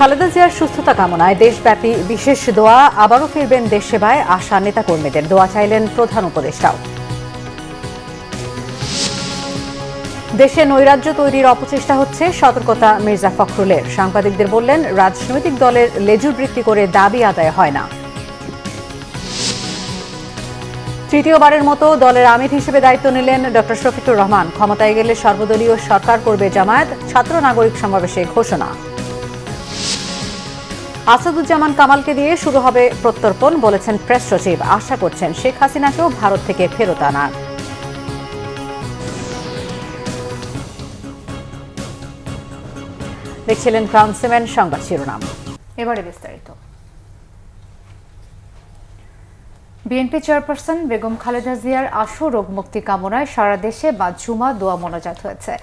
খালেদা জিয়ার সুস্থতা কামনায় দেশব্যাপী বিশেষ দোয়া, আবারও ফিরবেন দেশ সেবায় আশা নেতাকর্মীদের। দোয়া চাইলেন প্রধান উপদেষ্টাও। দেশে নৈরাজ্য তৈরির অপচেষ্টা হচ্ছে, সতর্কতা মির্জা ফখরুলের। সাংবাদিকদের বললেন, রাজনৈতিক দলের লেজুর বৃত্তি করে দাবি আদায় হয় না। তৃতীয়বারের মতো দলের আমির হিসেবে দায়িত্ব নিলেন ডক্টর শফিকুর রহমান। ক্ষমতায় গেলে সর্বদলীয় সরকার করবে জামায়াত, ছাত্র নাগরিক সমাবেশে ঘোষণা। আসাদুজ্জামান কামালকে দিয়ে শুরু হবে প্রত্যর্পণ, বলেছেন প্রেস সচিব। আশা করছেন শেখ হাসিনাকেও ভারত থেকে ফেরত আনার। দেখছিলেন ক্রাউন সিমেন্ট সংবাদ শিরোনাম। এবারে বিস্তারিত। বিএনপি চেয়ারপারসন বেগম খালেদা জিয়ার আশু রোগ মুক্তি কামনায় সারা দেশে জুমা দোয়া মোনাজাত হয়েছে।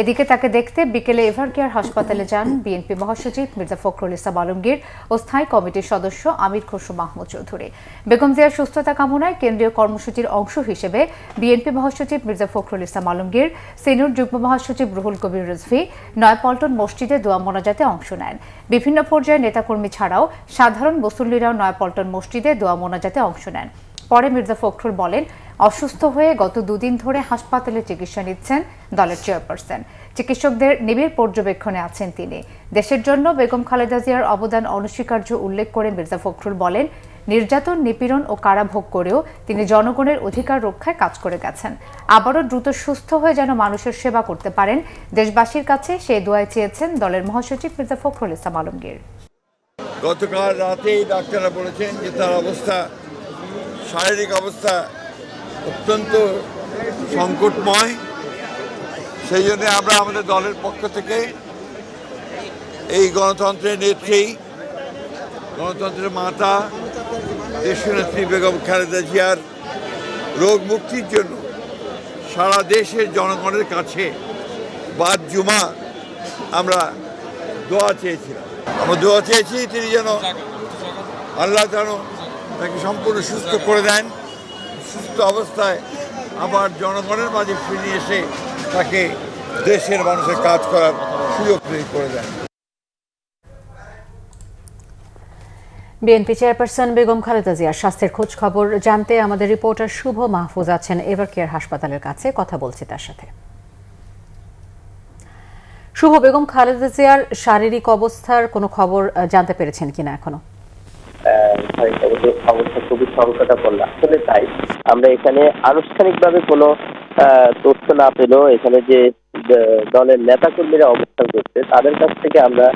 এদিকে তাকে দেখতে বিকেলে এভারকেয়ার হাসপাতালে যান বিএনপি মহাসচিব মির্জা ফখরুল ইসলাম আলমগীর ও স্থায়ী কমিটির সদস্য আমির খসরু মাহমুদ চৌধুরী। বেগম জিয়ার সুস্থতা কামনায় কেন্দ্রীয় কর্মসূচির অংশ হিসেবে বিএনপি মহাসচিব মির্জা ফখরুল ইসলাম আলমগীর, সিনিয়র যুগ্ম মহাসচিব রুহুল কবির রিজভী নয়াপল্টন মসজিদে দোয়া মোনাজাতে অংশ নেন। বিভিন্ন পর্যায়ের নেতাকর্মী ছাড়াও সাধারণ মুসল্লিরাও নয়াপল্টন মসজিদে দোয়া মোনাজাতে অংশ নেন। পরে মির্জা ফখরুল বলেন, অসুস্থ হয়ে গত দুদিন ধরে হাসপাতালে চিকিৎসা নিচ্ছেন দলের চেয়ারপারসন। চিকিৎসকদের নিবিড় পর্যবেক্ষণে আছেন তিনি। দেশের জন্য বেগম খালেদা জিয়ার অবদান অনস্বীকার্য উল্লেখ করে মির্জা ফখরুল বলেন, নির্যাতন, নিপীড়ন ও কারাভোগ করেও তিনি জনগণের অধিকার রক্ষায় কাজ করে গেছেন। আবারও দ্রুত সুস্থ হয়ে যেন মানুষের সেবা করতে পারেন, দেশবাসীর কাছে সেই দোয়ায় চেয়েছেন দলের মহাসচিব মির্জা ফখরুল ইসলাম আলমগীর। গতকাল রাতেই ডাক্তাররা বলেছেন যে তার শারীরিক অবস্থা অত্যন্ত সংকটময়। সেই জন্য আমরা আমাদের দলের পক্ষ থেকে এই গণতন্ত্রের নেত্রী, গণতন্ত্রের মাতা, দেশনেত্রী বেগম খালেদা জিয়ার রোগ মুক্তির জন্য সারা দেশের জনগণের কাছে বাদ জুমা আমরা দোয়া চেয়েছিলাম। আমরা দোয়া চেয়েছি তিনি যেন আল্লাহ যেন তাকে সম্পূর্ণ সুস্থ করে দেন, সুস্থ অবস্থায় আবার জনগণের মাঝে ফিরে এসে তাকে দেশের মানুষের কাজ করার সুযোগ করে দেন। বিএনপি চেয়ারপারসন বেগম খালেদা জিয়ার স্বাস্থ্যের খোঁজ খবর জানতে আমাদের রিপোর্টার শুভ মাহফুজ আছেন এভারকেয়ার হাসপাতালের কাছে। কথা বলছি তার সাথে। শুভ, বেগম খালেদা জিয়ার শারীরিক অবস্থার কোনো খবর জানতে পেরেছেন কিনা এখনো? অবস্থা খুবই সংকটাপন্ন। আসলে তাই আমরা এখানে আনুষ্ঠানিকভাবে কোনো তথ্য না পেলেও এখানে যে দলের নেতাকর্মীরা অবস্থান করছে তাদের কাছ থেকে আমরা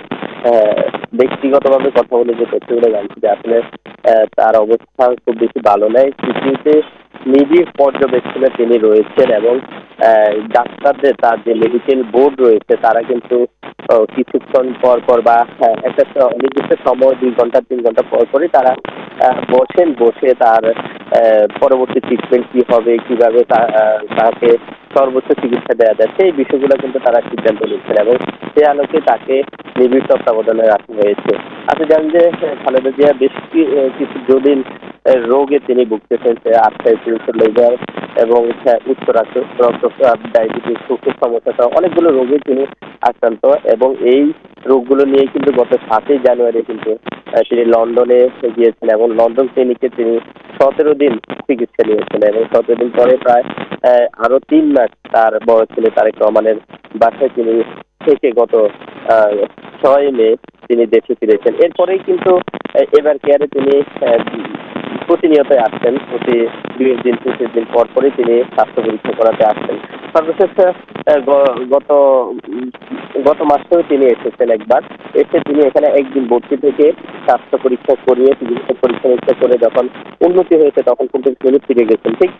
ব্যক্তিগতভাবে কথা বলে যে তথ্যগুলো জানছি যে আসলে তার অবস্থা খুব বেশি ভালো নয়। পৃথিবীতে নিবিড় পর্যবেক্ষণে তিনি রয়েছেন এবং ডাক্তারদের, তার যে মেডিকেল বোর্ড রয়েছে তারা কিন্তু কিছুক্ষণ পর পর বা একটা নির্দিষ্ট সময় 2 ঘন্টা 3 ঘন্টা পর পরই তারা বসে তার পরবর্তী ট্রিটমেন্ট কি হবে, কিভাবে তাকে সর্বোচ্চ চিকিৎসা দেওয়া যায় সেই বিষয়গুলো কিন্তু তারা সিদ্ধান্ত নিচ্ছেন এবং সে আলোকে তাকে নিবিড় তত্ত্বাবধানে রাখা হয়েছে। আপনি জানেন যে খালেদা জিয়া বেশ কিছু জটিল রোগে তিনি ভুগতেছেন, আর্থ্রাইটিস, লিভার এবং উচ্চ রক্তচাপ, ডায়াবেটিস, চোখের সমস্যা, অনেকগুলো রোগে তিনি আক্রান্ত এবং এই রোগগুলো নিয়ে কিন্তু গত 7ই জানুয়ারি কিন্তু তিনি লন্ডনে গিয়েছেন এবং লন্ডন ক্লিনিকে তিনি 17 দিন চিকিৎসা নিয়েছেন এবং 17 দিন পরে প্রায় আরো 3 মাস তার বড় ছেলে তারেক রহমানের বাসায় তিনি থেকে গত 6 মে তিনি দেশে ফিরেছেন। এরপরেই কিন্তু এভারকেয়ারে তিনি প্রতিনিয়ত আসছেন, প্রতি 2 দিন 3 দিন পর পরই তিনি স্বাস্থ্য পরীক্ষা করাতে আসছেন। সর্বশেষ গত মাসেও তিনি এসেছেন একবার। এসে তিনি এখানে একদিন ভর্তি থেকে স্বাস্থ্য পরীক্ষা করিয়ে চিকিৎসা পরীক্ষা নিরীক্ষা করে যখন উন্নতি হয়েছে তখন কিন্তু তিনি ফিরে গেছেন। ঠিক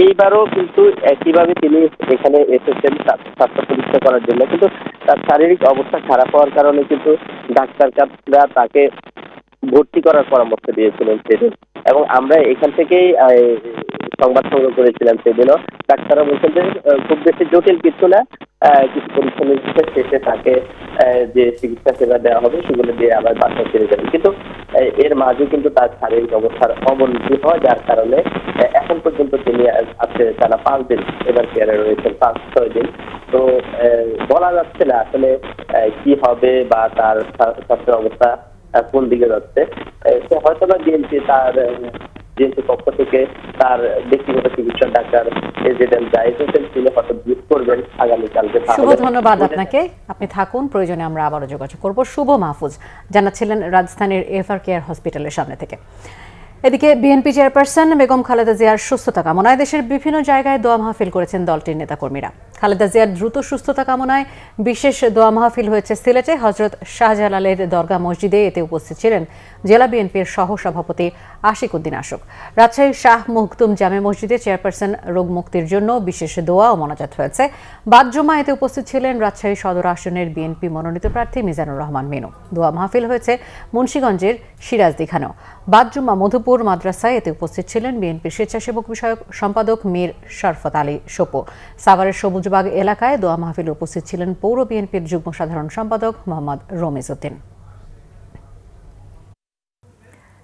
এইবারও কিন্তু একইভাবে তিনি এখানে এসেছেন স্বাস্থ্য পরীক্ষা করার জন্য, কিন্তু তার শারীরিক অবস্থা খারাপ হওয়ার কারণে কিন্তু ডাক্তাররা তাকে ভর্তি করার পরামর্শ দিয়েছিলেন সেদিন এবং আমরা এখান থেকেই সংবাদ সংগ্রহ করেছিলাম সেদিনও। ডাক্তাররা বলছেন যে খুব বেশি জটিল কিছু না, কিছু পরীক্ষা নিরীক্ষা শেষে তাকে যে চিকিৎসা সেবা দেওয়া হবে সেগুলো দিয়ে আবার বাসায় ফিরে যাবে। কিন্তু এর মাঝে কিন্তু তার শারীরিক অবস্থার অবনতি হয়, যার কারণে এখন পর্যন্ত তিনি আজকে টানা 5 দিন এভারকেয়ারে রয়েছেন, 5-6 দিন। তো বলা যাচ্ছে না আসলে কি হবে বা তার স্বাস্থ্যের অবস্থা কোন দিকে যাচ্ছে। হয়তো বা বিএনপি পক্ষ থেকে তার ব্যক্তিগত চিকিৎসক ডাক্তার প্রেসিডেন্ট জাহিদ হোসেন তিনি হয়তো ব্রিফ করবেন আগামীকালকে। শুভ, ধন্যবাদ আপনাকে। আপনি থাকুন, প্রয়োজনে আমরা আবারও যোগাযোগ করব। শুভ মাহফুজ জানাচ্ছিলেন রাজধানীর এভার কেয়ার হসপিটালের সামনে থেকে। এদিকে বিএনপি চেয়ারপারসন বেগম খালেদা জিয়ার সুস্থতা কামনায় দেশের বিভিন্ন জায়গায় দোয়া মাহফিল করেছেন দলটির নেতাকর্মীরা। খালেদা জিয়ার দ্রুত সুস্থতা কামনায় বিশেষ দোয়া মাহফিল হয়েছে সিলেটে হজরত শাহজালালের দরগা মসজিদে। এতে উপস্থিত ছিলেন জেলা বিএনপির সহসভাপতি আশিক উদ্দিন আশোক। রাজশাহীর শাহ মখদুম জামে মসজিদে চেয়ারপারসন রোগ মুক্তির জন্য বিশেষ দোয়া ও মোনাজাত হয়েছে। বাদ জুমা এতে উপস্থিত ছিলেন রাজশাহী সদর আসনের বিএনপি মনোনীত প্রার্থী মিজানুর রহমান মিনু। দোয়া মাহফিল হয়েছে মুন্সিগঞ্জের সিরাজদিখানেও। বাদ জুমা মধুপুর মাদ্রাসায় এতে উপস্থিত ছিলেন বিএনপির স্বেচ্ছাসেবক বিষয়ক সম্পাদক মীর শরফত আলী সপু। সাভারের সবুজবাগ এলাকায় দোয়া মাহফিলে উপস্থিত ছিলেন পৌর বিএনপির যুগ্ম সাধারণ সম্পাদক মোহাম্মদ রমিজ উদ্দিন।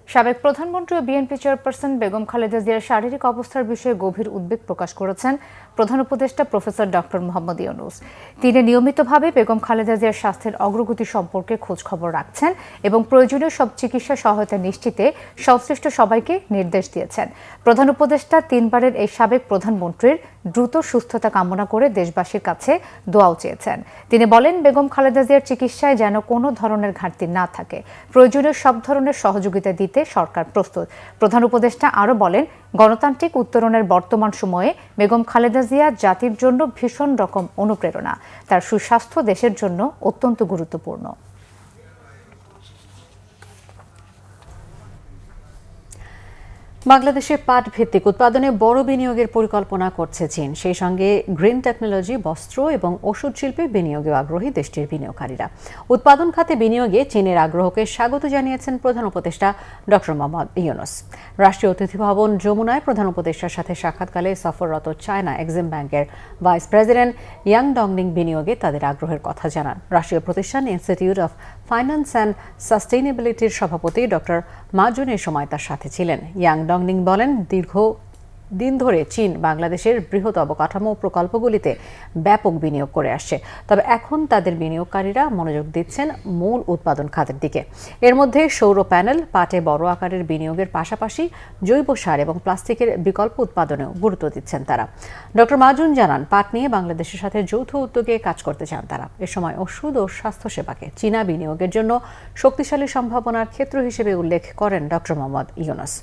সাবেক প্রধানমন্ত্রী ও বিএনপি চেয়ারপারসন বেগম খালেদা জিয়ার শারীরিক অবস্থার বিষয়ে গভীর উদ্বেগ প্রকাশ করেছেন প্রধান উপদেষ্টা প্রফেসর ডক্টর মোহাম্মদ ইউনূস। তিনি নিয়মিতভাবে বেগম খালেদা জিয়ার স্বাস্থ্যের অগ্রগতি সম্পর্কে খোঁজ খবর রাখছেন এবং প্রয়োজনীয় সব চিকিৎসা সহায়তা নিশ্চিতে সংশ্লিষ্ট সবাইকে নির্দেশ দিয়েছেন। প্রধান উপদেষ্টা তিনবারের এই সাবেক প্রধানমন্ত্রীর দ্রুত সুস্থতা কামনা করে দেশবাসীর কাছে দোয়াও চেয়েছেন। তিনি বলেন, বেগম খালেদা জিয়ার চিকিৎসায় যেন কোনো ধরনের ঘাটতি না থাকে, প্রয়োজনীয় সব ধরনের সহযোগিতা দিতে সরকার প্রস্তুত। প্রধান উপদেষ্টা আরও বলেন, গণতান্ত্রিক উত্তরণের বর্তমান সময়ে বেগম খালেদা জিয়া জাতির জন্য ভীষণ রকম অনুপ্রেরণা। তার সুস্বাস্থ্য দেশের জন্য অত্যন্ত গুরুত্বপূর্ণ। বাংলাদেশে পাট ভিত্তিক উৎপাদনে বড় বিনিয়োগের পরিকল্পনা করছে চীন। সেই সঙ্গে গ্রিন টেকনোলজি, বস্ত্র এবং ওষুধ শিল্পে বিনিয়োগে আগ্রহী দেশটির বিনিয়োগকারীরা। উৎপাদন খাতে বিনিয়োগে চীনের আগ্রহকে স্বাগত জানিয়েছেন প্রধান উপদেষ্টা ডক্টর মোহাম্মদ ইউনূস। রাষ্ট্রীয় অতিথি ভবন যমুনায় প্রধান উপদেষ্টার সাথে সাক্ষাৎকালে সফররত চায়না এক্সিম ব্যাংকের ভাইস প্রেসিডেন্ট ইয়াং ডংনিং বিনিয়োগে তাদের আগ্রহের কথা জানান। রাষ্ট্রীয় প্রতিষ্ঠান ইনস্টিটিউট অফ ফাইন্যান্স অ্যান্ড সাস্টেইনেবিলিটির সভাপতি ডক্টর মাজুন এ সময় তার সাথে ছিলেন। ইয়াং ডংনিং বলেন, দীর্ঘদিন ধরে চীন বাংলাদেশের বৃহৎ অবকাঠামো প্রকল্পগুলিতে ব্যাপক বিনিয়োগ করে আসছে, তবে এখন তাদের বিনিয়োগকারীরা মনোযোগ দিচ্ছেন মূল উৎপাদন খাতের দিকে। এর মধ্যে সৌর প্যানেল, পাটে বড় আকারের বিনিয়োগের পাশাপাশি জৈব সার এবং প্লাস্টিকের বিকল্প উৎপাদনেও গুরুত্ব দিচ্ছেন তারা। ডক্টর মাজুন জানান, পাট নিয়ে বাংলাদেশের সাথে যৌথ উদ্যোগে কাজ করতে চান তারা। এ সময় ওষুধ ও স্বাস্থ্যসেবাকে চীনা বিনিয়োগের জন্য শক্তিশালী সম্ভাবনার ক্ষেত্র হিসেবে উল্লেখ করেন ডক্টর মোহাম্মদ ইউনূস।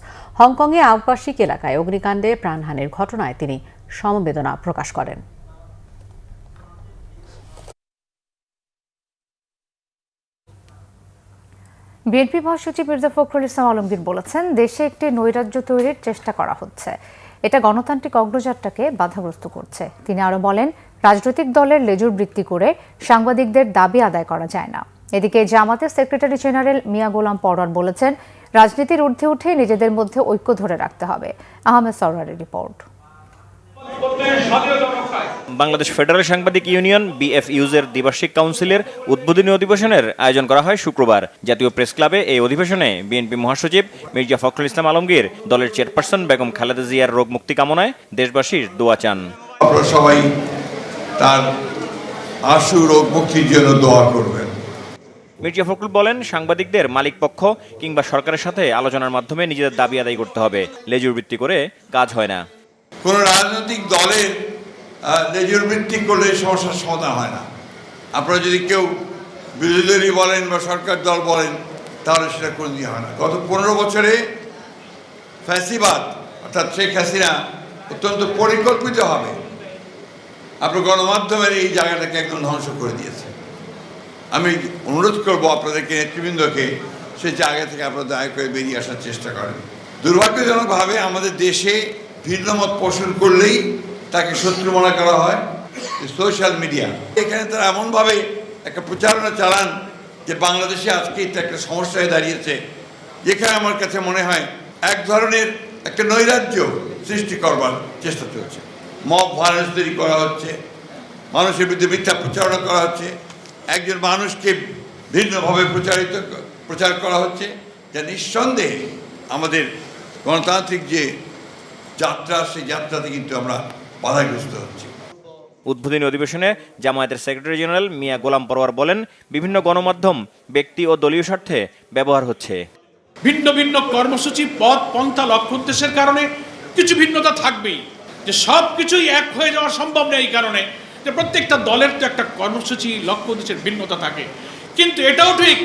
হংকংয়ে আবাসিক এলাকায় অগ্নিকাণ্ডে প্রাণহানির ঘটনায় তিনি সমবেদনা প্রকাশ করেন। বিএনপি মহাসচিব মির্জা ফখরুল ইসলাম আলমগীর বলেছেন, দেশে একটি নৈরাজ্য তৈরির চেষ্টা করা হচ্ছে। এটা গণতান্ত্রিক অগ্রযাত্রাকে বাধাগ্রস্ত করছে। তিনি আরও বলেন, রাজনৈতিক দলের লেজুর বৃত্তি করে সাংবাদিকদের দাবি আদায় করা যায় না। এদিকে জামাতের সেক্রেটারি জেনারেল মিয়া গোলাম পরোয়ার বলেছেন, রাজনীতির ঊর্ধ্বে উঠে নিজেদের মধ্যে ঐক্য ধরে রাখতে হবে। আহমেদ সরওয়ারের রিপোর্ট। বাংলাদেশ ফেডারেল সাংবাদিক ইউনিয়ন বিএফইউজের দ্বিবার্ষিক কাউন্সিলের উদ্বোধনী অধিবেশনের আয়োজন করা হয় শুক্রবার জাতীয় প্রেস ক্লাবে। এই অধিবেশনে বিএনপি মহাসচিব মির্জা ফখরুল ইসলাম আলমগীর দলের চেয়ারপারসন বেগম খালেদা জিয়ার রোগ মুক্তি কামনায় দেশবাসীর দোয়া চান। আপনারা সবাই তার আশু রোগ মুক্তির জন্য দোয়া করবেন। মির্জা ফখরুল বলেন, সাংবাদিকদের মালিক পক্ষ কিংবা সরকারের সাথে আলোচনার মাধ্যমে নিজেদের দাবি আদায় করতে হবে, লেজুর বৃত্তি করে কাজ হয় না। কোন রাজনৈতিক দলের লেজুর বৃত্তি করলে সমস্যার সমাধান হয় না। আপনারা যদি কেউ বিরোধী দলই বলেন বা সরকার দল বলেন, তাহলে সেটা কোনো দিয়ে হয় না। গত 15 বছরে ফ্যাসিবাদ অর্থাৎ শেখ হাসিনা অত্যন্ত পরিকল্পিতভাবে আপনার গণমাধ্যমের এই জায়গাটাকে একদম ধ্বংস করে দিয়েছে। আমি অনুরোধ করবো আপনাদেরকে, নেতৃবৃন্দকে, সেই জায়গা থেকে আপনারা দয়া করে বেরিয়ে আসার চেষ্টা করেন। দুর্ভাগ্যজনকভাবে আমাদের দেশে ভিন্নমত পোষণ করলেই তাকে শত্রু মনে করা হয়। সোশ্যাল মিডিয়া এখানে তারা এমনভাবে একটা প্রচারণা চালান যে বাংলাদেশে আজকে এটা একটা সমস্যায় দাঁড়িয়েছে, যেখানে আমার কাছে মনে হয় এক ধরনের একটা নৈরাজ্য সৃষ্টি করবার চেষ্টা চলছে। মব ভায়োলেন্স তৈরি করা হচ্ছে, মানুষের বিরুদ্ধে মিথ্যা প্রচারণা করা হচ্ছে, একজন মানুষকে ভিন্নভাবে প্রচার করা হচ্ছে, যা নিঃসন্দেহে আমাদের গণতান্ত্রিক যে যাত্রা, সেই যাত্রাতে কিন্তু আমরা বাধাগ্রস্ত হচ্ছি। উদ্বোধনী অধিবেশনে জামায়াতের সেক্রেটারি জেনারেল মিয়া গোলাম পরোয়ার বলেন, বিভিন্ন গণমাধ্যম ব্যক্তি ও দলীয় স্বার্থে ব্যবহার হচ্ছে। ভিন্ন ভিন্ন কর্মসূচি, পথ, পন্থা, লক্ষ্য উদ্দেশ্যের কারণে কিছু ভিন্নতা থাকবেই, যে সব কিছুই এক হয়ে যাওয়া সম্ভব নেই। এই কারণে যে প্রত্যেকটা দলের তো একটা কর্মসূচি, লক্ষ্য উদ্দেশ্যের ভিন্নতা থাকে, কিন্তু এটাও ঠিক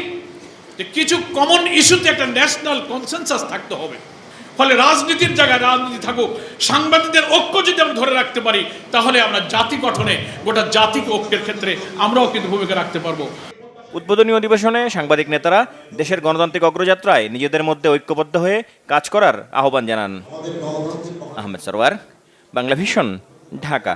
যে কিছু কমন ইস্যুতে একটা ন্যাশনাল কনসেনসাস থাকতে হবে। ফলে রাজনীতির জায়গায় রাজনীতি থাকুক, সাংবাদিকদের ঐক্য যদি আমরা ধরে রাখতে পারি, তাহলে আমরা জাতি গঠনে, গোটা জাতিকে ঐক্যের ক্ষেত্রে আমরাও কিন্তু ভূমিকা রাখতে পারবো। উদ্বোধনী অধিবেশনে সাংবাদিক নেতারা দেশের গণতান্ত্রিক অগ্রযাত্রায় নিজেদের মধ্যে ঐক্যবদ্ধ হয়ে কাজ করার আহ্বান জানান। আহমেদ সরওয়ার, বাংলা ভিশন, ঢাকা।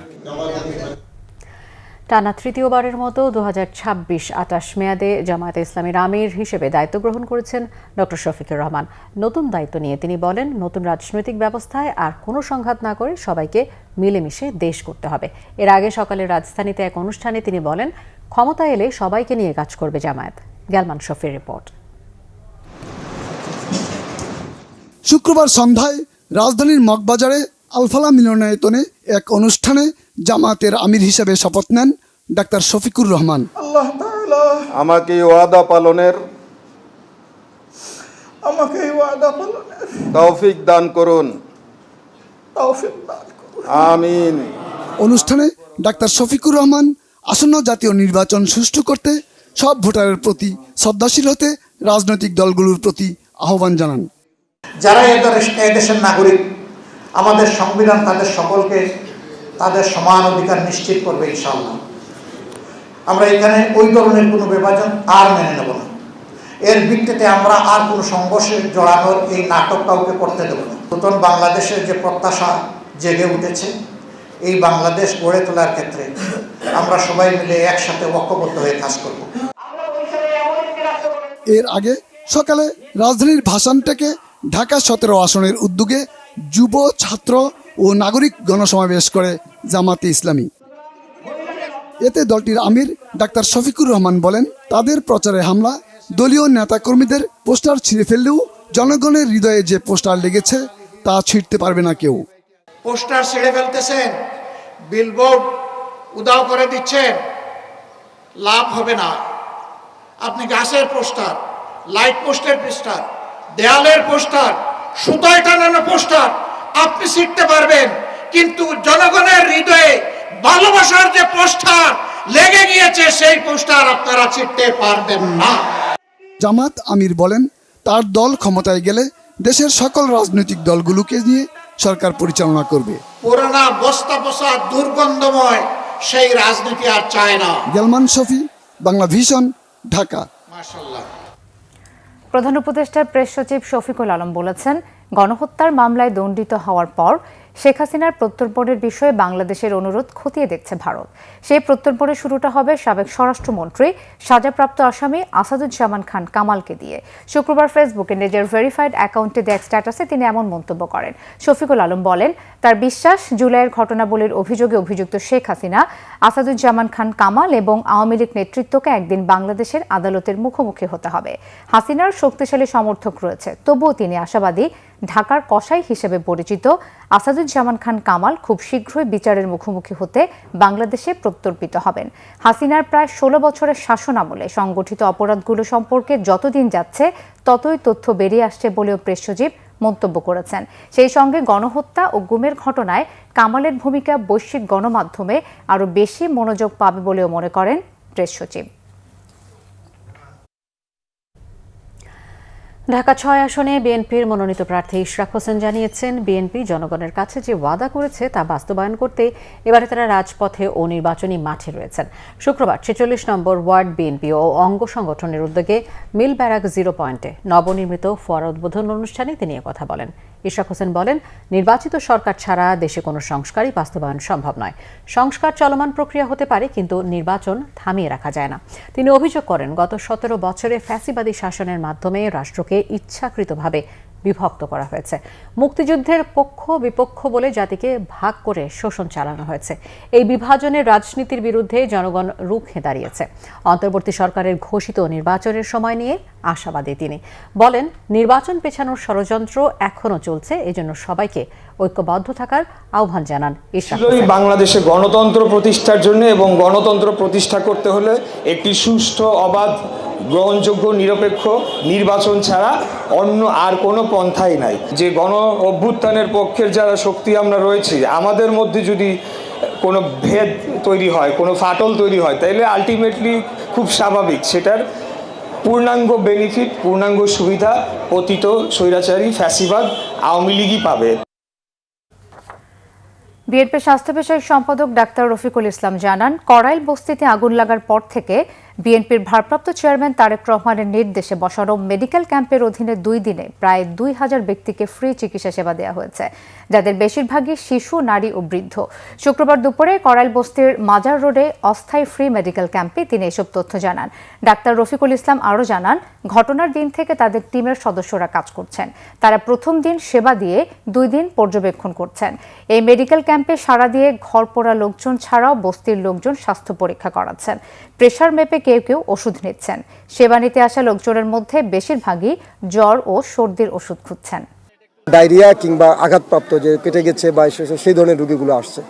টানা তৃতীয়বারের মতো 2026-28 মেয়াদে জামায়াতে ইসলামীর আমির হিসেবে দায়িত্ব গ্রহণ করেছেন ডক্টর শফিকুর রহমান। নতুন দায়িত্ব নিয়ে তিনি বলেন, নতুন রাজনৈতিক ব্যবস্থায় আর কোনো সংঘাত না করে সবাইকে মিলেমিশে দেশ করতে হবে। এর আগে সকালে রাজধানীতে এক অনুষ্ঠানে তিনি বলেন, ক্ষমতায় এলে সবাইকে নিয়ে কাজ করবে জামায়াত। গ্যালমান শফির রিপোর্ট। শুক্রবার সন্ধ্যায় রাজধানীর মগবাজারে আলফালা মিলনায়তনে এক অনুষ্ঠানে জামায়াতের আমির হিসেবে শপথ নেন ডাক্তার শফিকুর রহমান। আমাকে ওয়াদা পালনের তৌফিক দান করুন। আমিন। অনুষ্ঠানে ডাক্তার শফিকুর রহমান আসন্ন জাতীয় নির্বাচন সুষ্ঠু করতে সব ভোটারের প্রতি শ্রদ্ধাশীল হতে রাজনৈতিক দলগুলোর প্রতি আহ্বান জানান। যারা এই দেশের নাগরিক, আমাদের সংবিধান তাদের সকলকে তাদের সমান অধিকার নিশ্চিত করবে ইনশাআল্লাহ। আমরা এখানে ওই ধরনের কোনো বিভাজন আর মেনে নেব না। এর ভিত্তিতে আমরা আর কোনো সংঘর্ষে জড়ানোর এই নাটক কাউকে করতে দেব না। নতুন বাংলাদেশের যে প্রত্যাশা জেগে উঠেছে, এই বাংলাদেশ গড়ে তোলার ক্ষেত্রে আমরা সবাই মিলে একসাথে ঐক্যবদ্ধ হয়ে কাজ করব। এর আগে সকালে রাজধানীর ভাসানটেকে ঢাকা 17 আসনের উদ্যোগে যুব, ছাত্র ও নাগরিক গণসমাবেশ করে জামায়াতে ইসলামী। এতে দলটির আমির ডাক্তার শফিকুর রহমান বলেন, তাদের প্রচারে হামলা, দলীয় নেতাকর্মীদের পোস্টার ছিঁড়ে ফেললেও জনগণের হৃদয়ে যে পোস্টার লেগেছে তা ছিঁড়তে পারবে না কেউ। পোস্টার ছিঁড়ে ফেলতেছেন, বিলবোর্ড উদাও করে দিচ্ছেন, লাভ হবে না। আপনি গাছের পোস্টার, লাইট পোস্টের পোস্টার, দেয়ালের পোস্টার, সুতায় টানানো পোস্টার আপনি ছিঁড়তে পারবেন, কিন্তু জনগণের হৃদয়ে ভালোবাসার যে পোস্টার লেগে গিয়েছে সেই পোস্টার আপনারা ছিঁড়তে পারবেন না। জামাত আমির বলেন, তার দল ক্ষমতায় গেলে দেশের সকল রাজনৈতিক দলগুলোকে নিয়ে সরকার পরিচালনা করবে। পুরানা বস্তা পচা দুর্গন্ধময় সেই রাজনীতি আর চায় না। গ্যালমান শফি, বাংলা ভিশন, ঢাকা। মাশাআল্লাহ। প্রধান উপদেষ্টার প্রেস সচিব শফিকুল আলম বলেছেন, গণহত্যার মামলায় দণ্ডিত হওয়ার পর শেখ হাসিনার প্রত্যর্পণের বিষয়ে বাংলাদেশের অনুরোধ খতিয়ে দেখছে ভারত। সেই প্রত্যর্পণের শুরুটা হবে সাবেক স্বরাষ্ট্রমন্ত্রী সাজাপ্রাপ্ত আসামি আসাদুজ্জামান খান কামালকে দিয়ে। শুক্রবার ফেসবুকে নিজের ভেরিফাইড অ্যাকাউন্টে দেয়া স্ট্যাটাসে তিনি এমন মন্তব্য করেন। শফিকুল আলম বলেন, তার বিশ্বাস জুলাইয়ের ঘটনাবলীর অভিযোগে অভিযুক্ত শেখ হাসিনা, আসাদুজ্জামান খান কামাল এবং আওয়ামী লীগ নেতৃত্বকে একদিন বাংলাদেশের আদালতের মুখোমুখি হতে হবে। হাসিনার শক্তিশালী সমর্থক রয়েছে, তবুও তিনি আশাবাদী ঢাকার কসাই হিসেবে পরিচিত আসাদুজ্জামান খান কামাল খুব শীঘ্রই বিচারের মুখোমুখি হতে বাংলাদেশে প্রত্যর্পিত হবেন। হাসিনার প্রায় 16 বছরের শাসন আমলে সংগঠিত অপরাধগুলো সম্পর্কে যতদিন যাচ্ছে ততই তথ্য বেরিয়ে আসছে বলেও প্রেস সচিব মন্তব্য করেছেন। সেই সঙ্গে গণহত্যা ও গুমের ঘটনায় কামালের ভূমিকা বৈশ্বিক গণমাধ্যমে আরও বেশি মনোযোগ পাবে বলেও মনে করেন প্রেস সচিব। ঢাকা 6 আসনে বিএনপির মনোনীত প্রার্থী ইশরাক হোসেন জানিয়েছেন, বিএনপি জনগণের কাছে যে ওয়াদা করেছে তা বাস্তবায়ন করতে এবারে তারা রাজপথে ও নির্বাচনী মাঠে রয়েছেন। শুক্রবার 46 নম্বর ওয়ার্ড বিএনপি ও অঙ্গ সংগঠনের উদ্যোগে মিল ব্যারাক 0 পয়েন্টে নবনির্মিত ফোয়ারা উদ্বোধন অনুষ্ঠানে তিনি কথা বলেন। ইশরাক হোসেন বলেন, নির্বাচিত সরকার ছাড়া দেশে কোনো সংস্কারই বাস্তবায়ন সম্ভব নয়। সংস্কার চলমান প্রক্রিয়া হতে পারে, কিন্তু নির্বাচন থামিয়ে রাখা যায় না। তিনি অভিযোগ করেন, গত 17 বছরে ফ্যাসিবাদী শাসনের মাধ্যমে রাষ্ট্রকে ইচ্ছাকৃতভাবে বিভক্ত করা হয়েছে। মুক্তিযুদ্ধের পক্ষ বিপক্ষ বলে জাতিকে ভাগ করে শোষণ চালানো হয়েছে। এই বিভাজনের রাজনীতির বিরুদ্ধে জনগণ রুখে দাঁড়িয়েছে। অন্তর্বর্তী সরকারের ঘোষিত নির্বাচনের সময় নিয়ে আশাবাদী তিনি বলেন, নির্বাচন পেছানোর ষড়যন্ত্র এখনো চলছে, এজন্য সবাইকে ঐক্যবদ্ধ থাকার আহ্বান জানান ইশরাক হোসেন। বাংলাদেশে গণতন্ত্র প্রতিষ্ঠার জন্য এবং গণতন্ত্র প্রতিষ্ঠা করতে হলে একটি সুষ্ঠু, অবাধ, গ্রহণযোগ্য, নিরপেক্ষ নির্বাচন ছাড়া অন্য আর কোনো পন্থাই নাই। যে গণ অভ্যুত্থানের পক্ষের যারা শক্তি আমরা রয়েছি, আমাদের মধ্যে যদি কোনো ভেদ তৈরি হয়, কোনো ফাটল তৈরি হয়, তাহলে আলটিমেটলি খুব স্বাভাবিক সেটার পূর্ণাঙ্গ বেনিফিট, পূর্ণাঙ্গ সুবিধা পতিত স্বৈরাচারী ফ্যাসিবাদ আওয়ামী লীগই পাবে। বিএনপি স্বাস্থ্য বিষয়ক সম্পাদক ডাক্তার রফিকুল ইসলাম জানান, কড়াইল বস্তিতে আগুন লাগার পর থেকে বিএনপির ভারপ্রাপ্ত চেয়ারম্যান তারেক রহমানের নির্দেশে বসানো মেডিকেল ক্যাম্পের অধীনে 2 দিনে প্রায় 2000 ব্যক্তিকে ফ্রি চিকিৎসা সেবা দেওয়া হয়েছে, যাদের বেশিরভাগই শিশু, নারী ও বৃদ্ধ। শুক্রবার দুপুরে কড়াইল বস্তির মাজার রোডে অস্থায়ী ফ্রি মেডিকেল ক্যাম্পে তিনি এসব তথ্য জানান। ডাক্তার রফিকুল ইসলাম আরও জানান, ঘটনার দিন থেকে তাদের টিমের সদস্যরা কাজ করছেন। তারা প্রথম দিন সেবা দিয়ে 2 দিন পর্যবেক্ষণ করছেন। এই মেডিকেল ক্যাম্পে সাড়া দিয়ে ঘরপোড়া লোকজন ছাড়াও বস্তির লোকজন স্বাস্থ্য পরীক্ষা করাচ্ছেন। প্রেশার মেপে কেউ কেউ ওষুধ নিচ্ছেন। সেবা নিতে আসা লোকজনের মধ্যে বেশিরভাগই জ্বর ও সর্দির ওষুধ খুঁজছেন। ডায়রিয়া কিংবা আঘাতপ্রাপ্ত যে কেটে গেছে বা সেই ধরনের রোগীগুলো আসছে,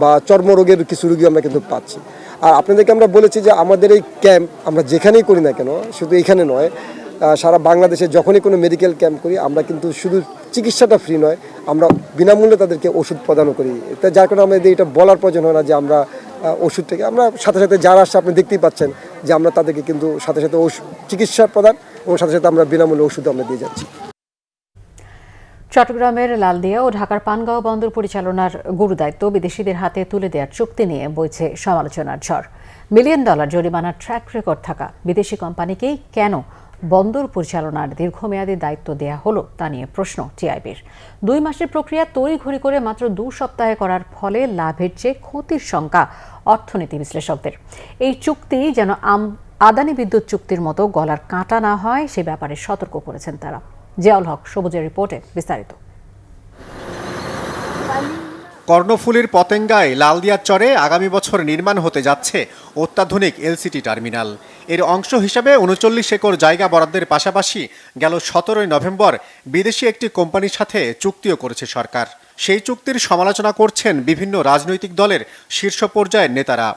বা চর্মরোগের কিছু রোগী আমরা কিন্তু পাচ্ছি। আর আপনাদেরকে আমরা বলেছি যে আমাদের এই ক্যাম্প আমরা যেখানেই করি না কেন, শুধু এখানে নয়, সারা বাংলাদেশে যখনই কোনো মেডিকেল ক্যাম্প করি, আমরা কিন্তু শুধু চিকিৎসাটা ফ্রি নয়, আমরা বিনামূল্যে তাদেরকে ওষুধ প্রদানও করি। তাই যার কারণে আমাদের এটা বলার প্রয়োজন হয় না যে আমরা ওষুধ থেকে আমরা সাথে সাথে যারা আসছে আপনি দেখতেই পাচ্ছেন যে আমরা তাদেরকে কিন্তু সাথে সাথে চিকিৎসা প্রদান এবং সাথে সাথে আমরা বিনামূল্যে ওষুধ আমরা দিয়ে যাচ্ছি। চট্টগ্রামের লালদিয়া ও ঢাকার পানগাঁও বন্দর পরিচালনার গুরুদায়িত্ব বিদেশিদের হাতে তুলে দেওয়ার চুক্তি নিয়ে বইছে সমালোচনার ঝড়। $1 মিলিয়ন জরিমানার ট্র্যাক রেকর্ড থাকা বিদেশি কোম্পানিকেই কেন বন্দর পরিচালনার দীর্ঘমেয়াদী দায়িত্ব দেয়া হলো তা নিয়ে প্রশ্ন টিআইবির। 2 মাসের প্রক্রিয়া তড়িঘড়ি করে মাত্র 2 সপ্তাহে করার ফলে লাভের চেয়ে ক্ষতির শঙ্কা অর্থনীতি বিশ্লেষকদের। এই চুক্তি যেন আদানি বিদ্যুৎ চুক্তির মতো গলার কাঁটা না হয় সে ব্যাপারে সতর্ক করেছেন তারা। জিয়াউল হক সবুজের রিপোর্টে বিস্তারিত। কর্ণফুলীর পতেঙ্গায় লালদিয়ার চরে আগামী বছর নির্মাণ হতে যাচ্ছে অত্যাধুনিক এলসিটি টার্মিনাল। এর অংশ হিসাবে 39 একর জায়গা বরাদ্দের পাশাপাশি গেল 17 নভেম্বর বিদেশি একটি কোম্পানির সাথে চুক্তিও করেছে সরকার। সেই চুক্তির সমালোচনা করছেন বিভিন্ন রাজনৈতিক দলের শীর্ষ পর্যায়ের নেতারা।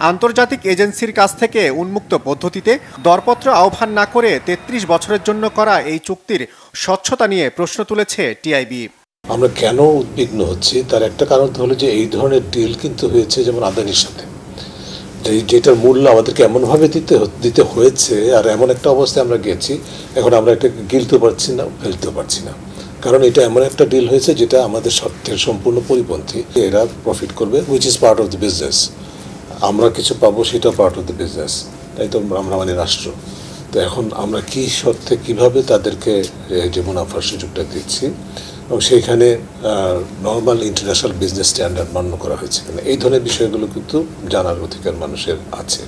আন্তর্জাতিক এজেন্সির কাছ থেকে উন্মুক্ত পদ্ধতিতে দরপত্র আহ্বান না করে 33 বছরের জন্য করা এই চুক্তির স্বচ্ছতা নিয়ে প্রশ্ন তুলেছে টিআইবি। আমরা কেন উদ্বিগ্ন হচ্ছি তার একটা কারণ হলো যে এই ধরনের ডিল কিন্তু হয়েছে যেমন আদানির সাথে, যেটার মূল্য আমাদেরকে এমনভাবে দিতে হয়েছে, আর এমন একটা অবস্থায় আমরা গেছি, এখন আমরা এটা গিলতেও পারছি না, ফেলতেও পারছি না, কারণ এটা এমন একটা ডিল হয়েছে যেটা আমাদের স্বার্থের সম্পূর্ণ পরিপন্থী। এরা প্রফিট করবে, which is part of the business, আমরা কিছু পাবো, সেটা পার্ট অফ দ্য বিজনেস, তাই তো আমরা মানে রাষ্ট্র। তো এখন আমরা কি শর্তে কিভাবে তাদেরকে যে মুনাফার সুযোগটা দিচ্ছি, এবং সেইখানে নর্মাল ইন্টারন্যাশনাল বিজনেস স্ট্যান্ডার্ড মান্য করা হয়েছে কিনা, এই ধরনের বিষয়গুলো কিন্তু জানার অধিকার মানুষের আছে।